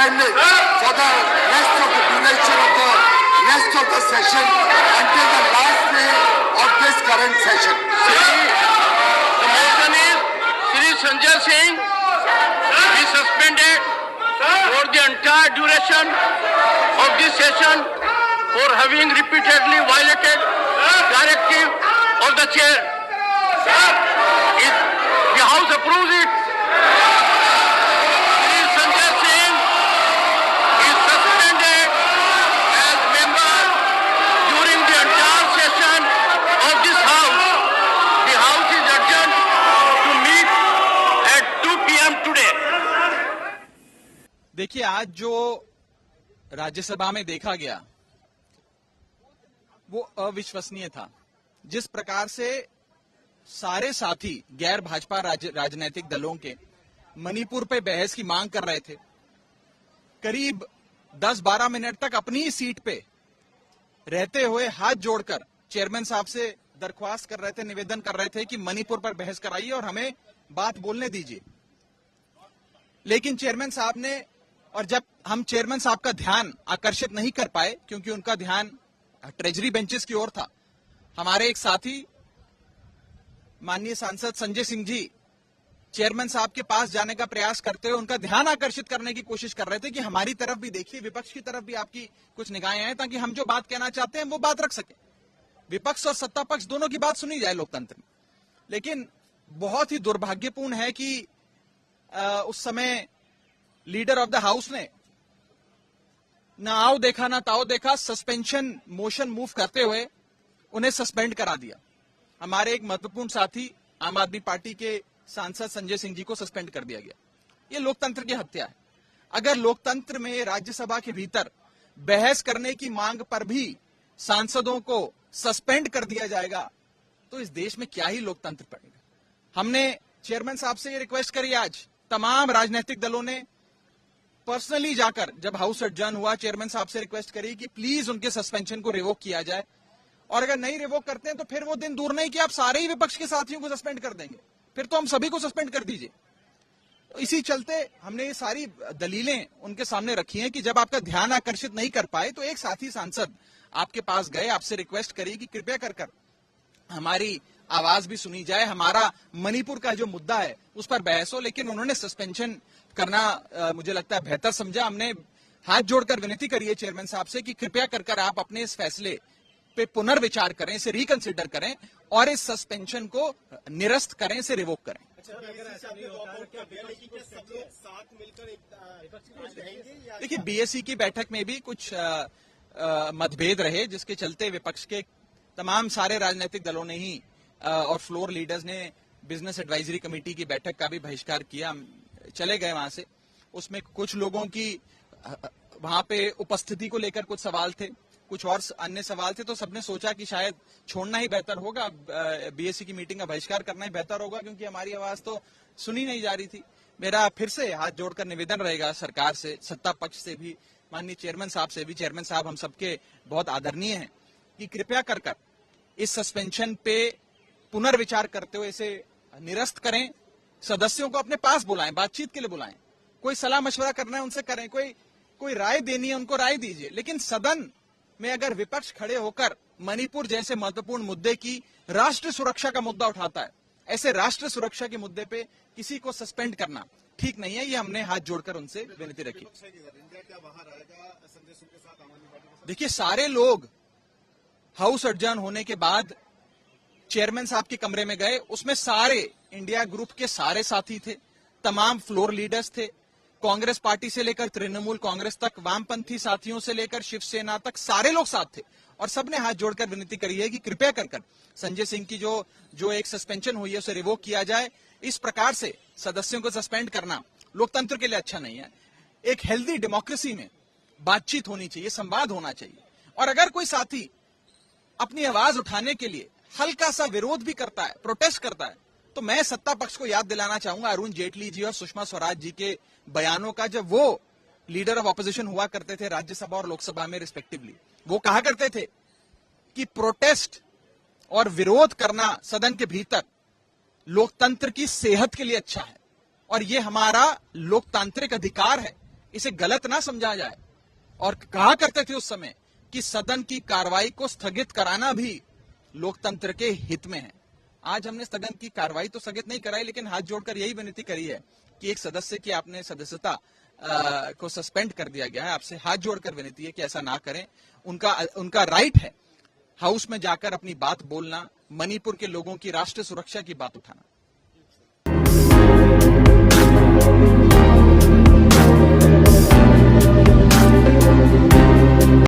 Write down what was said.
suspended for the rest of the duration of the rest of the session until the last day of this current session. The motion is Shri Sanjay Singh be suspended for the entire duration of this session for having repeatedly violated directive of the chair. If the House approves it, Shri Sanjay Singh is suspended as member during the entire session of this House. The House is adjourned to meet at 2 p.m. today. देखिए, आज जो राज्यसभा में देखा गया वो अविश्वसनीय था। जिस प्रकार से सारे साथी गैर भाजपा राजनीतिक दलों के मणिपुर पे बहस की मांग कर रहे थे, करीब 10-12 मिनट तक अपनी ही सीट पे रहते हुए हाथ जोड़कर चेयरमैन साहब से दरख्वास्त कर रहे थे, निवेदन कर रहे थे कि मणिपुर पर बहस कराइए और हमें बात बोलने दीजिए। लेकिन चेयरमैन साहब ने, और जब हम चेयरमैन साहब का ध्यान आकर्षित नहीं कर पाए क्योंकि उनका ध्यान ट्रेजरी बेंचेस की ओर था, हमारे एक साथी माननीय सांसद संजय सिंह जी चेयरमैन साहब के पास जाने का प्रयास करते हुए उनका ध्यान आकर्षित करने की कोशिश कर रहे थे कि हमारी तरफ भी देखिए, विपक्ष की तरफ भी आपकी कुछ निगाहें हैं, ताकि हम जो बात कहना चाहते हैं वो बात रख सके। विपक्ष और सत्ता पक्ष दोनों की बात सुनी जाए लोकतंत्र में। लेकिन बहुत ही दुर्भाग्यपूर्ण है कि उस समय लीडर ऑफ द हाउस ने ना आओ देखा ना ताओ देखा, सस्पेंशन मोशन मूव करते हुए उन्हें सस्पेंड करा दिया। हमारे एक महत्वपूर्ण साथी आम आदमी पार्टी के सांसद संजय सिंह जी को सस्पेंड कर दिया गया। यह लोकतंत्र की हत्या है। अगर लोकतंत्र में राज्यसभा के भीतर बहस करने की मांग पर भी सांसदों को सस्पेंड कर दिया जाएगा तो इस देश में क्या ही लोकतंत्र पड़ेगा। हमने चेयरमैन साहब से ये रिक्वेस्ट करी, आज तमाम राजनीतिक दलों ने पर्सनली जाकर जब हाउस एडजर्न हुआ चेयरमैन साहब से रिक्वेस्ट करी कि प्लीज उनके सस्पेंशन को रिवोक किया जाए, और अगर नहीं रिवोक करते हैं तो फिर वो दिन दूर नहीं कि आप सारे ही विपक्ष के साथियों को सस्पेंड कर देंगे, फिर तो हम सभी को सस्पेंड कर दीजिए। तो इसी चलते हमने ये सारी दलीलें उनके सामने रखी हैं कि जब आपका ध्यान आकर्षित नहीं कर पाए तो एक साथी सांसद आपके पास गए, आपसे रिक्वेस्ट करी कि कृपया कर हमारी आवाज भी सुनी जाए, हमारा मणिपुर का जो मुद्दा है उस पर बहस हो। लेकिन उन्होंने सस्पेंशन करना मुझे लगता है बेहतर समझा। हमने हाथ जोड़कर विनती करी है चेयरमैन साहब से कि कृपया कर आप अपने इस फैसले पे पुनर्विचार करें, इसे रिकंसिडर करें और इस सस्पेंशन को निरस्त करें, इसे रिवोक करें। देखिए, बीएससी की बैठक में भी कुछ मतभेद रहे, जिसके चलते विपक्ष के तमाम सारे राजनीतिक दलों ने ही और फ्लोर लीडर्स ने बिजनेस एडवाइजरी कमेटी की बैठक का भी बहिष्कार किया, चले गए वहां से। उसमें कुछ लोगों की वहां पे उपस्थिति को लेकर कुछ सवाल थे, कुछ और अन्य सवाल थे, तो सबने सोचा कि शायद छोड़ना ही बेहतर होगा, बीएससी की मीटिंग का बहिष्कार करना ही बेहतर होगा, क्योंकि हमारी आवाज तो सुनी नहीं जा रही थी। मेरा फिर से हाथ जोड़कर निवेदन रहेगा सरकार से, सत्ता पक्ष से भी, माननीय चेयरमैन साहब से भी। चेयरमैन साहब हम सबके बहुत आदरणीय हैं कि कृपया कर इस सस्पेंशन पे पुनर्विचार करते हुए इसे निरस्त करें, सदस्यों को अपने पास बुलाएं, बातचीत के लिए बुलाएं, कोई सलाह मशवरा करना है उनसे करें, कोई राय देनी है उनको राय दीजिए। लेकिन सदन में अगर विपक्ष खड़े होकर मणिपुर जैसे महत्वपूर्ण मुद्दे की, राष्ट्र सुरक्षा का मुद्दा उठाता है, ऐसे राष्ट्र सुरक्षा के मुद्दे पे किसी को सस्पेंड करना ठीक नहीं है। ये हमने हाथ जोड़कर उनसे विनती रखी। देखिए, सारे लोग हाउस एडजर्न होने के बाद चेयरमैन साहब के कमरे में गए, उसमें सारे इंडिया ग्रुप के सारे साथी थे, तमाम फ्लोर लीडर्स थे, कांग्रेस पार्टी से लेकर तृणमूल कांग्रेस तक, वामपंथी साथियों से लेकर शिवसेना तक सारे लोग साथ थे, और सबने हाथ जोड़कर विनती करी है कि कृपया कर संजय सिंह की जो एक सस्पेंशन हुई है उसे रिवोक किया जाए। इस प्रकार से सदस्यों को सस्पेंड करना लोकतंत्र के लिए अच्छा नहीं है। एक हेल्दी डेमोक्रेसी में बातचीत होनी चाहिए, संवाद होना चाहिए, और अगर कोई साथी अपनी आवाज उठाने के लिए हल्का सा विरोध भी करता है, प्रोटेस्ट करता है, तो मैं सत्ता पक्ष को याद दिलाना चाहूंगा अरुण जेटली जी और सुषमा स्वराज जी के बयानों का, जब वो लीडर ऑफ ऑपोजिशन हुआ करते थे राज्यसभा और लोकसभा में रिस्पेक्टिवली। वो कहा करते थे कि प्रोटेस्ट और विरोध करना सदन के भीतर लोकतंत्र की सेहत के लिए अच्छा है, और ये हमारा लोकतांत्रिक अधिकार है। इसे गलत ना समझा जाए। और कहा करते थे उस समय कि सदन की कार्रवाई को स्थगित कराना भी लोकतंत्र के हित में है। आज हमने सदन की कार्रवाई तो स्थगित नहीं कराई, लेकिन हाथ जोड़कर यही विनती करी है कि एक सदस्य की आपने सदस्यता को सस्पेंड कर दिया गया है। आपसे हाथ जोड़कर विनती है कि ऐसा ना करें। उनका राइट है हाउस में जाकर अपनी बात बोलना, मणिपुर के लोगों की राष्ट्रीय सुरक्षा की बात उठाना।